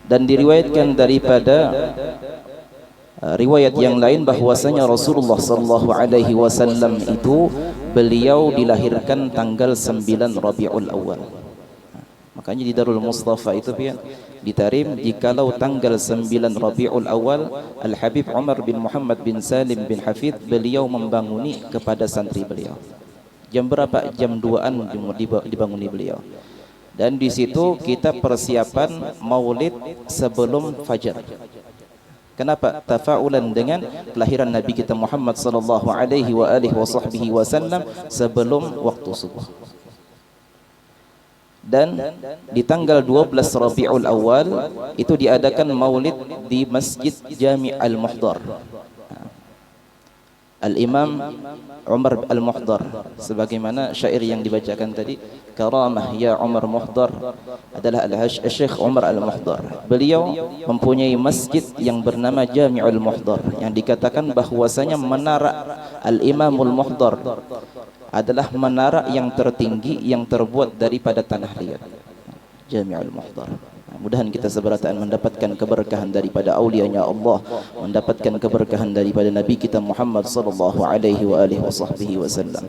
Dan diriwayatkan daripada riwayat yang lain bahwasanya Rasulullah sallallahu alaihi wasallam itu beliau dilahirkan tanggal 9 Rabiul Awal. Makanya di Darul Mustafa itu pian ditarim jikalau tanggal 9 Rabiul Awal Al-Habib Umar bin Muhammad bin Salim bin Hafidh beliau membanguni kepada santri beliau. Jam berapa? Jam 2-an dibanguni beliau. Dan di situ kita persiapan maulid sebelum fajar. Kenapa? Tafaulan dengan kelahiran Nabi kita Muhammad sallallahu alaihi wa alihi wasallam sebelum waktu subuh. Dan di tanggal 12 Rabiul Awal itu diadakan maulid di Masjid Jami' Al-Muhdar. Al-Imam Umar Al-Muhdar, sebagaimana syair yang dibacakan tadi, karamah ya Umar Muhdar, adalah Al-Syekh Umar Al-Muhdar. Beliau mempunyai masjid yang bernama Jami'ul Muhdar, yang dikatakan bahwasanya menara Al-Imamul Muhdar adalah menara yang tertinggi yang terbuat daripada tanah liat. Jami'ul Muhdar. Mudahan kita seberataan mendapatkan keberkahan daripada aulianya Allah, mendapatkan keberkahan daripada Nabi kita Muhammad sallallahu alaihi wa alihi wasallam.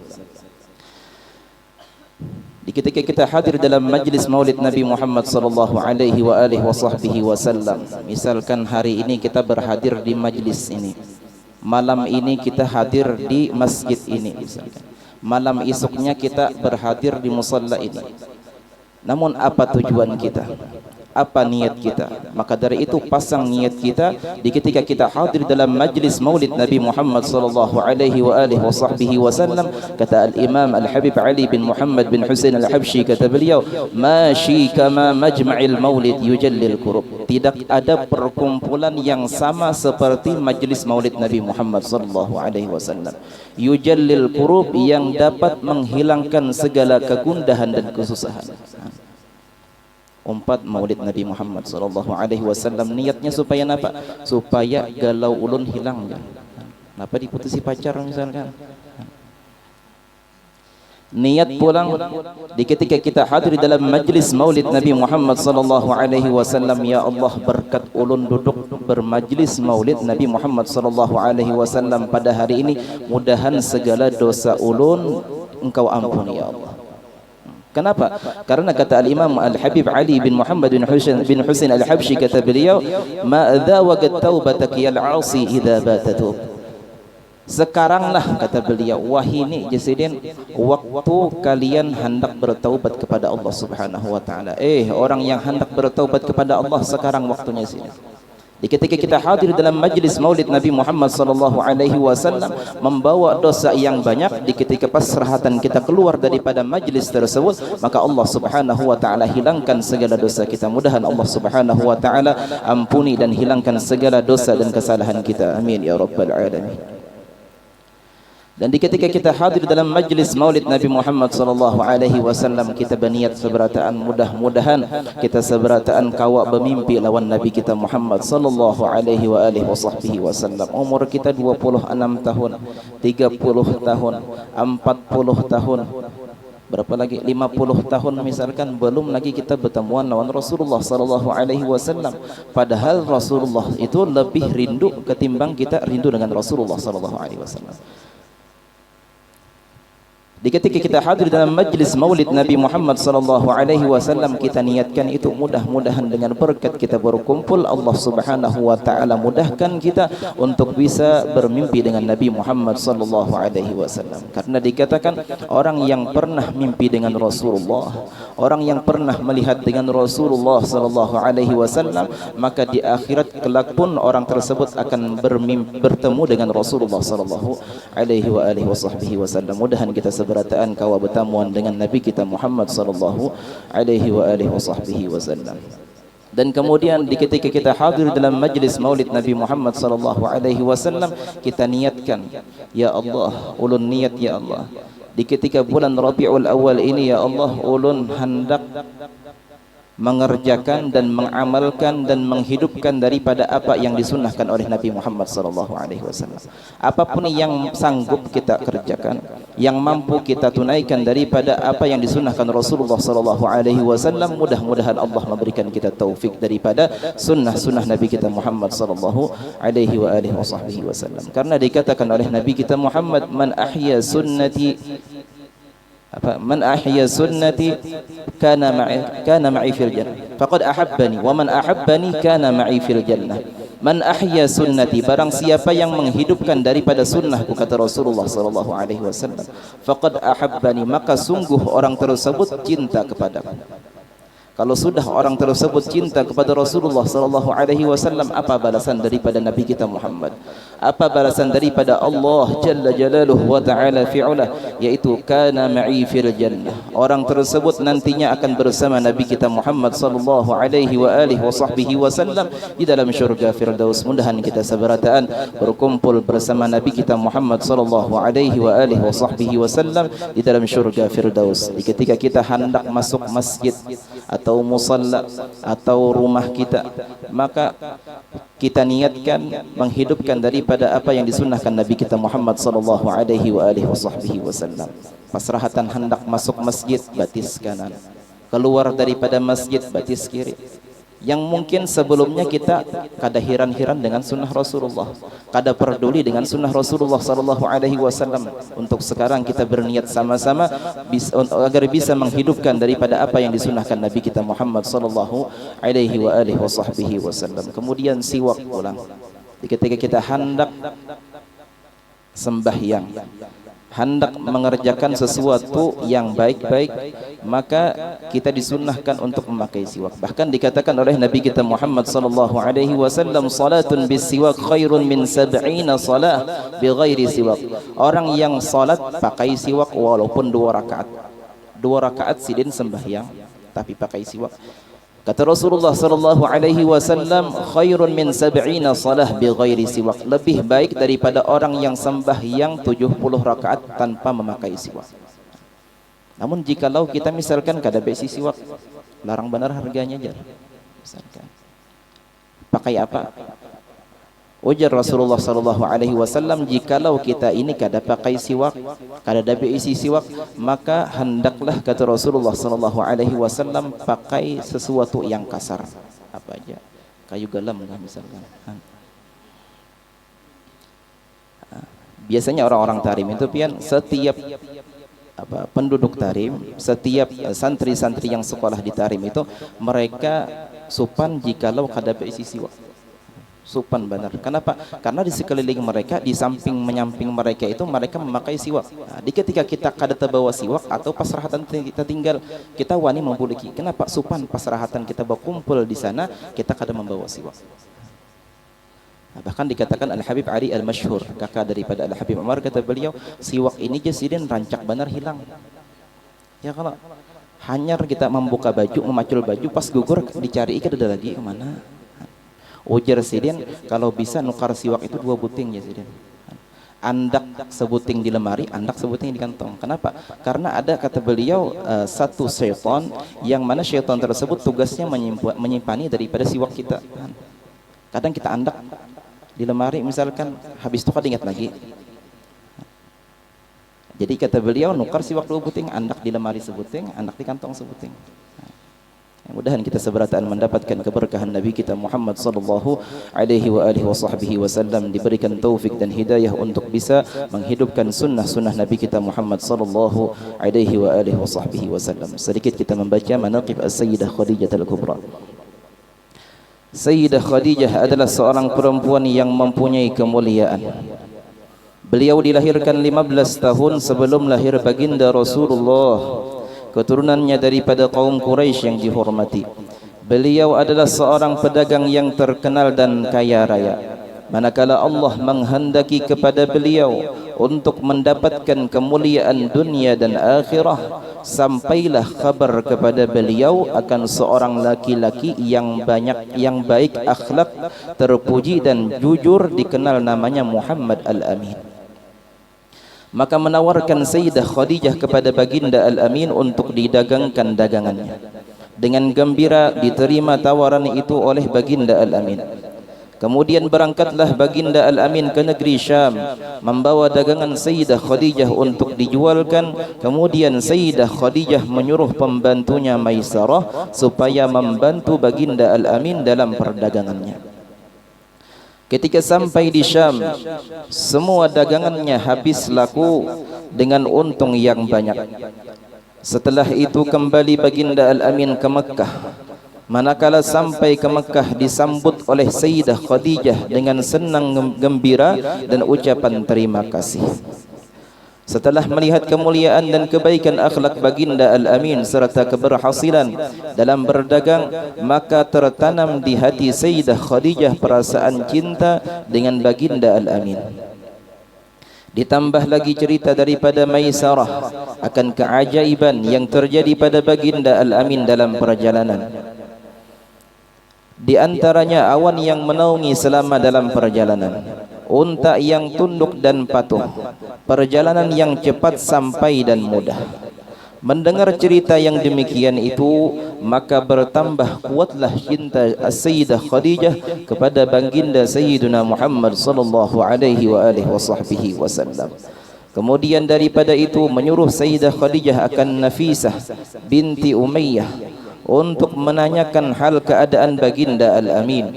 Di ketika kita hadir dalam majlis maulid Nabi Muhammad sallallahu alaihi wa alihi wasallam, misalkan hari ini kita berhadir di majlis ini, malam ini kita hadir di masjid ini, misalkan malam esoknya kita berhadir di musalla ini. Namun apa tujuan kita? Apa niat kita? Maka dari itu pasang niat kita di ketika kita hadir dalam majlis maulid Nabi Muhammad sallallahu alaihi wa alihi wasallam. Kata Al-Imam Al-Habib Ali bin Muhammad bin Husain Al-Habsyi, kata beliau, "Mashi kama majma'il maulid yujallil qurub." Tidak ada perkumpulan yang sama seperti majlis maulid Nabi Muhammad sallallahu alaihi wasallam. Yujallil qurub, yang dapat menghilangkan segala kegundahan dan kesusahan. Umpat maulid Nabi Muhammad sallallahu alaihi wasallam niatnya supaya apa? Supaya galau ulun hilang. Kenapa diputusi pacar misalkan? Niat pulang di ketika kita hadir dalam majlis maulid Nabi Muhammad sallallahu alaihi wasallam, ya Allah, berkat ulun duduk bermajlis maulid Nabi Muhammad sallallahu alaihi wasallam pada hari ini, mudahan segala dosa ulun Engkau ampuni ya Allah. Kenapa? Karena kata Al-Imam Al-Habib Ali bin Muhammad bin Husain Al-Habsyi, kata beliau, ma adzawagat taubatak ya al-'asi idza batatub. Sekaranglah, kata beliau, wahini jasidin, waktu kalian hendak bertaubat kepada Allah Subhanahu wa taala. Orang yang hendak bertaubat kepada Allah, sekarang waktunya sini. Di ketika kita hadir dalam majlis maulid Nabi Muhammad sallallahu alaihi wasallam membawa dosa yang banyak, di ketika pasrahatan kita keluar daripada majlis tersebut, maka Allah Subhanahu wa taala hilangkan segala dosa kita. Mudahan Allah Subhanahu wa taala ampuni dan hilangkan segala dosa dan kesalahan kita. Amin ya rabbal alamin. Dan di ketika kita hadir dalam majlis maulid Nabi Muhammad sallallahu alaihi wasallam, kita berniat seberataan, mudah-mudahan kita seberataan kawak bermimpi lawan Nabi kita Muhammad sallallahu alaihi wa alihi wasallam. Umur kita 26 tahun, 30 tahun, 40 tahun, berapa lagi? 50 tahun misalkan, belum lagi kita bertemuan lawan Rasulullah sallallahu alaihi wasallam. Padahal Rasulullah itu lebih rindu ketimbang kita rindu dengan Rasulullah sallallahu alaihi wasallam. Di ketika kita hadir dalam majlis maulid Nabi Muhammad sallallahu alaihi wasallam, kita niatkan itu, mudah-mudahan dengan berkat kita berkumpul, Allah Subhanahu wa taala mudahkan kita untuk bisa bermimpi dengan Nabi Muhammad sallallahu alaihi wasallam. Karena dikatakan orang yang pernah mimpi dengan Rasulullah, orang yang pernah melihat dengan Rasulullah sallallahu alaihi wasallam, maka di akhirat kelak pun orang tersebut akan bertemu dengan Rasulullah sallallahu alaihi wa alihi wasallam. Mudahan kita berataan kawa bertamuan dengan Nabi kita Muhammad sallallahu alaihi wa alihi wasallam. Dan kemudian di ketika kita hadir dalam majlis maulid Nabi Muhammad sallallahu alaihi wasallam, kita niatkan, ya Allah, ulun niat ya Allah, di ketika bulan Rabiul Awal ini ya Allah, ulun hendak mengerjakan dan mengamalkan dan menghidupkan daripada apa yang disunnahkan oleh Nabi Muhammad sallallahu alaihi wasallam. Apapun yang sanggup kita kerjakan, yang mampu kita tunaikan daripada apa yang disunnahkan Rasulullah sallallahu alaihi wasallam, mudah-mudahan Allah memberikan kita taufik daripada sunnah-sunnah Nabi kita Muhammad sallallahu alaihi wasallam. Karena dikatakan oleh Nabi kita Muhammad, man ahya sunnati man ahya sunnati kana ma'i fil jannah faqad ahabbani wa man ahabbani kana ma'i fil jannah. Man ahya sunnati, barang siapa yang menghidupkan daripada sunnahku, kata Rasulullah sallallahu alaihi wasallam, faqad ahabbani, maka sungguh orang tersebut cinta kepadaku. Kalau sudah orang tersebut cinta kepada Rasulullah sallallahu alaihi wasallam, apa balasan daripada Nabi kita Muhammad? Apa balasan daripada Allah jalla jalaluhu wa ta'ala fi'ala, yaitu kana ma'i fil jannah. Orang tersebut nantinya akan bersama Nabi kita Muhammad sallallahu alaihi wa alihi wasallam di dalam syurga Firdaus. Mudahan kita seberataan berkumpul bersama Nabi kita Muhammad sallallahu alaihi wa alihi wasallam di dalam syurga Firdaus. Ketika kita hendak masuk masjid atau musalla atau rumah kita, maka kita niatkan menghidupkan daripada apa yang disunnahkan Nabi kita Muhammad sallallahu alaihi wa alihi wasallam. Pasrahatan hendak masuk masjid, batis kanan. Keluar daripada masjid, batis kiri. Yang mungkin sebelumnya kita kada hiran-hiran dengan sunnah Rasulullah, kada peduli dengan sunnah Rasulullah sallallahu alaihi wasallam. Untuk sekarang kita berniat sama-sama agar bisa menghidupkan daripada apa yang disunnahkan Nabi kita Muhammad sallallahu alaihi wa alihi wasallam. Kemudian siwak pulang. Ketika kita hendak sembahyang, hendak mengerjakan sesuatu yang baik-baik, maka kita disunnahkan untuk memakai siwak. Bahkan dikatakan oleh Nabi kita Muhammad sallallahu alaihi wasallam, salatun bisiwak khairun min 70 salah bighairi siwak. Orang yang salat pakai siwak walaupun 2 rakaat. 2 rakaat sidin sembahyang tapi pakai siwak. Kata Rasulullah sallallahu alaihi wasallam, khairun min 70 salah bighairi siwak. Lebih baik daripada orang yang sembahyang 70 rakaat tanpa memakai siwak. Namun jikalau kita misalkan kada besi siwak, larang benar harganya jar. Misalkan pakai apa? Ujar Rasulullah sallallahu alaihi wasallam, jikalau kita ini kada pakai siwak, kada ada isi siwak, maka hendaklah, kata Rasulullah sallallahu alaihi wasallam, pakai sesuatu yang kasar. Apa aja? Kayu galam lah misalkan. Biasanya orang-orang Tarim itu pian setiap penduduk Tarim, setiap santri-santri yang sekolah di Tarim itu, mereka supan jikalau kada isi siwak. Supan benar. Kenapa? Karena di sekeliling mereka, di samping menyamping mereka itu mereka memakai siwak. Nah, ketika kita kada terbawa siwak atau pasrahatan kita tinggal, kita wani membuliki. Kenapa? Supan pasrahatan kita berkumpul di sana, kita kada membawa siwak. Nah, bahkan dikatakan Al-Habib Ali Al-Masyhur, kakak daripada Al-Habib Umar, kata beliau, siwak ini jasidin rancak benar hilang. Ya kalau hanyar kita membuka baju, memacul baju, pas gugur dicari ikan ada lagi kemana? Ujar sidin, kalau bisa nukar siwak itu 2 buting ya sidin. Andak sebuting di lemari, andak sebuting di kantong. Kenapa? Karena ada, kata beliau, satu syaitan yang mana syaitan tersebut tugasnya menyimpan daripada siwak kita. Kadang kita andak di lemari misalkan, habis itu kada ingat lagi. Jadi kata beliau, nukar siwak 2 buting, andak di lemari sebuting, andak di kantong sebuting. Mudahan kita seberataan mendapatkan keberkahan Nabi kita Muhammad sallallahu alaihi wa alihi wasallam, diberikan taufik dan hidayah untuk bisa menghidupkan sunnah-sunnah Nabi kita Muhammad sallallahu alaihi wa alihi wasallam. Sedikit kita membaca manaqib As-Sayyidah Khadijah Al-Kubra. Sayyidah Khadijah adalah seorang perempuan yang mempunyai kemuliaan. Beliau dilahirkan 15 tahun sebelum lahir baginda Rasulullah. Keturunannya daripada kaum Quraisy yang dihormati. Beliau adalah seorang pedagang yang terkenal dan kaya raya. Manakala Allah menghendaki kepada beliau untuk mendapatkan kemuliaan dunia dan akhirah, sampailah kabar kepada beliau akan seorang laki-laki yang baik akhlak, terpuji dan jujur, dikenal namanya Muhammad Al-Amin. Maka menawarkan Sayyidah Khadijah kepada baginda Al-Amin untuk didagangkan dagangannya. dengan gembira diterima tawaran itu oleh baginda Al-Amin. Kemudian berangkatlah baginda Al-Amin ke negeri Syam, membawa dagangan Sayyidah Khadijah untuk dijualkan. Kemudian Sayyidah Khadijah menyuruh pembantunya Maisarah supaya membantu baginda Al-Amin dalam perdagangannya. Ketika sampai di Syam, semua dagangannya habis laku dengan untung yang banyak. Setelah itu kembali baginda Al-Amin ke Mekah. Manakala sampai ke Mekah disambut oleh Sayyidah Khadijah dengan senang gembira dan ucapan terima kasih. Setelah melihat kemuliaan dan kebaikan akhlak baginda Al-Amin serta keberhasilan dalam berdagang, maka tertanam di hati Sayyidah Khadijah perasaan cinta dengan baginda Al-Amin. Ditambah lagi cerita daripada Maisarah akan keajaiban yang terjadi pada baginda Al-Amin dalam perjalanan. Di antaranya awan yang menaungi selama dalam perjalanan, unta yang tunduk dan patuh, perjalanan yang cepat sampai dan mudah. Mendengar cerita yang demikian itu, maka bertambah kuatlah cinta Sayyidah Khadijah kepada baginda Sayyidina Muhammad sallallahu alaihi wasallam. Kemudian daripada itu menyuruh Sayyidah Khadijah akan Nafisah binti Umayyah untuk menanyakan hal keadaan baginda Al-Amin.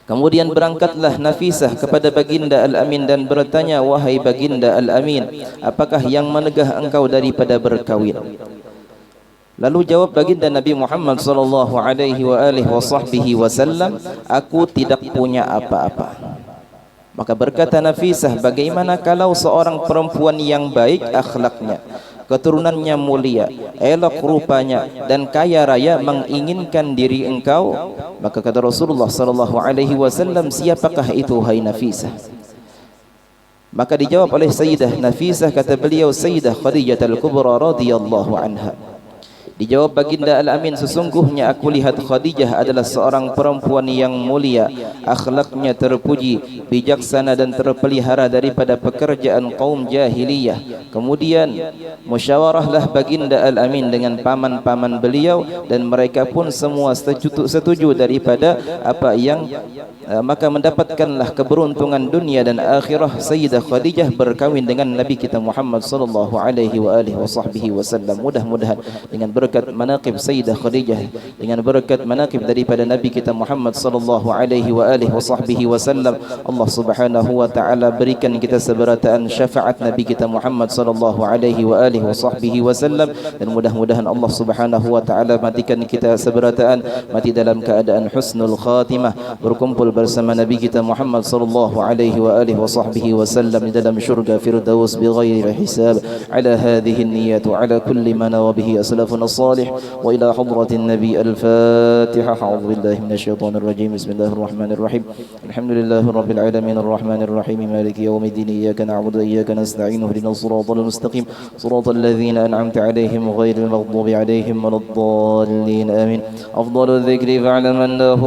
Kemudian berangkatlah Nafisah kepada baginda Al-Amin dan bertanya, wahai baginda Al-Amin, apakah yang menegah engkau daripada berkawin? Lalu jawab baginda Nabi Muhammad sallallahu alaihi wasallam, aku tidak punya apa-apa. Maka berkata Nafisah, bagaimana kalau seorang perempuan yang baik akhlaknya, keturunannya mulia, elok rupanya dan kaya raya menginginkan diri engkau? Maka kata Rasulullah sallallahu alaihi wasallam, siapakah itu hai Nafisah? Maka dijawab oleh Sayyidah Nafisah, kata beliau, Sayyidah Khadijah Al-Kubra radhiyallahu anha. Dijawab baginda Al-Amin, sesungguhnya aku lihat Khadijah adalah seorang perempuan yang mulia, akhlaknya terpuji, bijaksana dan terpelihara daripada pekerjaan kaum jahiliyah. Kemudian musyawarahlah baginda Al-Amin dengan paman-paman beliau dan mereka pun semua setuju daripada apa yang maka mendapatkanlah keberuntungan dunia dan akhirah. Sayyidah Khadijah berkawin dengan Nabi kita Muhammad sallallahu alaihi wasallam. Mudah-mudahan dengan berkat manaqib Sayyidah Khadijah, dengan berkat manaqib daripada Nabi kita Muhammad sallallahu alaihi wasallam, Allah Subhanahu wa taala berikan kita seberataan syafaat Nabi kita Muhammad sallallahu alaihi wasallam, dan mudah-mudahan Allah Subhanahu wa taala matikan kita seberataan mati dalam keadaan husnul khatimah, berkumpul bersama Nabi kita Muhammad sallallahu alaihi wasallam di dalam syurga firdaus bighairi hisab. Ala hadhihi an-niyyat wa ala kulli ma nawa bihi aslafuna الصالح وإلى حضرة النبي. الفاتحة. أعوذ بالله من الشيطان الرجيم. بسم الله الرحمن الرحيم. الحمد لله رب العالمين الرحمن الرحيم مالك يوم الدين. إياك نعبد وإياك نستعين اهدنا الصراط المستقيم صراط الذين أنعمت عليهم غير المغضوب عليهم ولا الضالين آمين. أفضل الذكر فاعلم أنه